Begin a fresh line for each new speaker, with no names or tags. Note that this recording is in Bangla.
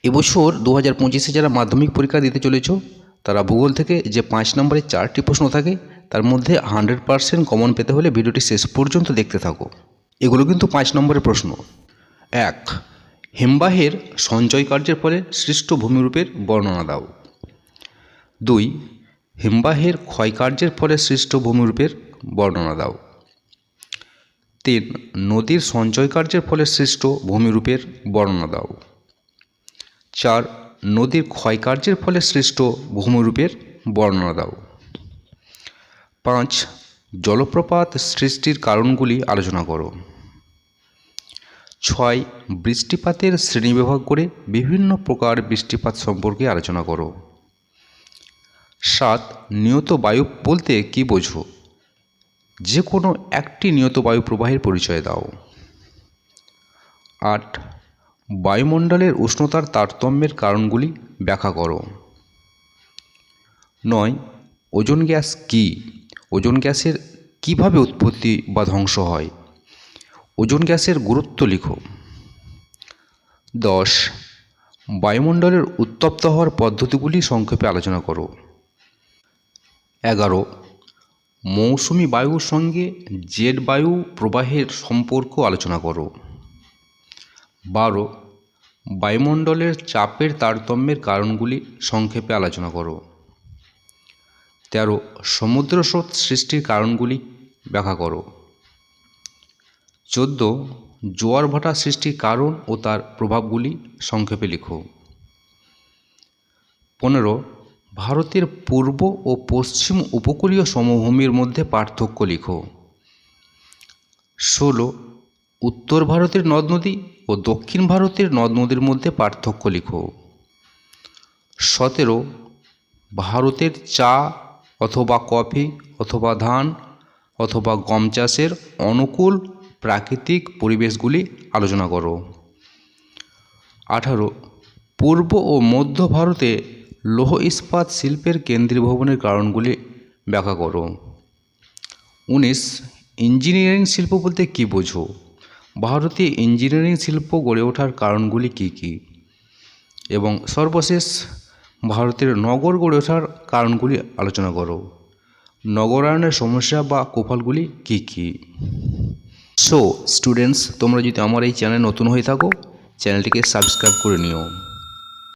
এবছর 2025-এ যারা মাধ্যমিক পরীক্ষা দিতে চলেছ তারা ভূগোল থেকে যে 5 নম্বরের 4টি প্রশ্ন থাকে তার মধ্যে 100% কমন পেতে হলে ভিডিওটি শেষ পর্যন্ত দেখতে থাকো। এগুলো কিন্তু 5 নম্বরের প্রশ্ন। 1. হিমবাহের সঞ্চয় কার্যের ফলে সৃষ্ট ভূমিরূপের বর্ণনা দাও। 2. হিমবাহের ক্ষয়কার্যের ফলে সৃষ্ট ভূমিরূপের বর্ণনা দাও। 3. নদীর সঞ্চয় কার্যের ফলে সৃষ্ট ভূমিরূপের বর্ণনা দাও। 4. নদীর ক্ষয়কার্যের ফলে সৃষ্ট ভূমিরূপের বর্ণনা দাও। 5. জলপ্রপাত সৃষ্টির কারণগুলি আলোচনা করো। 6. বৃষ্টিপাতের শ্রেণীবিভাগ করে বিভিন্ন প্রকার বৃষ্টিপাত সম্পর্কে আলোচনা করো। 7. নিয়ত বায়ু বলতে কী বোঝো? যে কোনো একটি নিয়ত বায়ু প্রবাহের পরিচয় দাও। 8. বায়ুমণ্ডলের উষ্ণতার তারতম্যের কারণগুলি ব্যাখ্যা করো। 9. ওজোন গ্যাস কী? ওজোন গ্যাসের কীভাবে উৎপত্তি বা ধ্বংস হয়? ওজোন গ্যাসের গুরুত্ব লিখো। 10. বায়ুমণ্ডলের উত্তপ্ত হওয়ার পদ্ধতিগুলি সংক্ষেপে আলোচনা করো। 11. মৌসুমি বায়ুর সঙ্গে জেট বায়ু প্রবাহের সম্পর্ক আলোচনা করো। 12. বায়ুমণ্ডলের চাপের তারতম্যের কারণগুলি সংক্ষেপে আলোচনা করো। 13. সমুদ্র স্রোত সৃষ্টির কারণগুলি ব্যাখ্যা করো। 14. জোয়ার ভাটা সৃষ্টির কারণ ও তার প্রভাবগুলি সংক্ষেপে লিখো। 15. ভারতের পূর্ব ও পশ্চিম উপকূলীয় সমভূমির মধ্যে পার্থক্য লিখো। 16. উত্তর ভারতের নদ নদী ও দক্ষিণ ভারতের নদ নদীর মধ্যে পার্থক্য লিখো। 17. ভারতের চা অথবা কফি অথবা ধান অথবা গম চাষের অনুকূল প্রাকৃতিক পরিবেশগুলি আলোচনা করো। 18. পূর্ব ও মধ্য ভারতে লৌহ ইস্পাত শিল্পের কেন্দ্রীভবনের কারণগুলি ব্যাখ্যা করো। 19. ইঞ্জিনিয়ারিং শিল্প বলতে কী বোঝো? ভারতে ইঞ্জিনিয়ারিং শিল্প গড়ে ওঠার কারণগুলি কী কী? এবং সর্বশেষ ভারতের নগর গড়ে ওঠার কারণগুলি আলোচনা করো। নগরায়নের সমস্যা বা কুফলগুলি কী কী? সো স্টুডেন্টস, তোমরা যদি আমার এই চ্যানেল নতুন হয়ে থাকো চ্যানেলটিকে সাবস্ক্রাইব করে নিও।